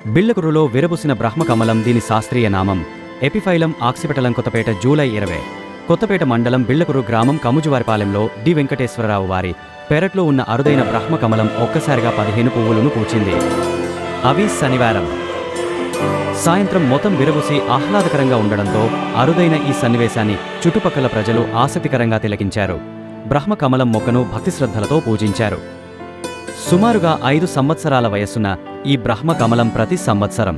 బిళ్ళకురులో విరబూసిన బ్రహ్మకమలం దీని శాస్త్రీయ నామం. ఎపిఫైలం ఆక్సిపెటలం. కొత్తపేట, జూలై 20. కొత్తపేట మండలం బిళ్ళకురు గ్రామం కముజువారిపాలెంలో డి వెంకటేశ్వరరావు వారి పెరట్లో ఉన్న అరుదైన బ్రహ్మకమలం ఒక్కసారిగా 15 పువ్వులను పూచింది. అవి శనివారం సాయంత్రం మొత్తం విరబూసి ఆహ్లాదకరంగా ఉండడంతో అరుదైన ఈ సన్నివేశాన్ని చుట్టుపక్కల ప్రజలు ఆసక్తికరంగా తిలకించారు. బ్రహ్మకమలం మొక్కను భక్తిశ్రద్ధలతో పూజించారు. సుమారుగా 5 సంవత్సరాల వయస్సున్న ఈ బ్రహ్మకమలం ప్రతి సంవత్సరం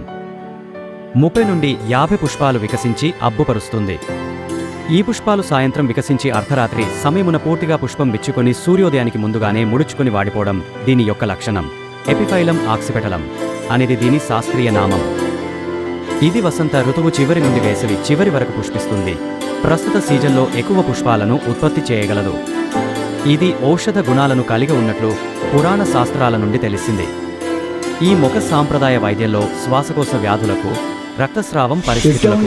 30 నుండి 50 పుష్పాలు వికసించి అబ్బుపరుస్తుంది. ఈ పుష్పాలు సాయంత్రం వికసించి అర్ధరాత్రి సమయమున పూర్తిగా పుష్పం విచ్చుకొని సూర్యోదయానికి ముందుగానే ముడుచుకుని వాడిపోవడం దీని యొక్క లక్షణం. ఎపిఫైలం ఆక్సిపెటలం అనేది దీని శాస్త్రీయ నామం. ఇది వసంత ఋతువు చివరి నుండి వేసవి చివరి వరకు పుష్పిస్తుంది. ప్రస్తుత సీజన్లో ఎక్కువ పుష్పాలను ఉత్పత్తి చేయగలదు. ఇది ఔషధ గుణాలను కలిగి ఉన్నట్లు పురాణ శాస్త్రాల నుండి తెలిసింది. ఈ మొక్క సాంప్రదాయ వైద్యంలో శ్వాసకోశ వ్యాధులకు, రక్తస్రావం పరిస్థితులకు,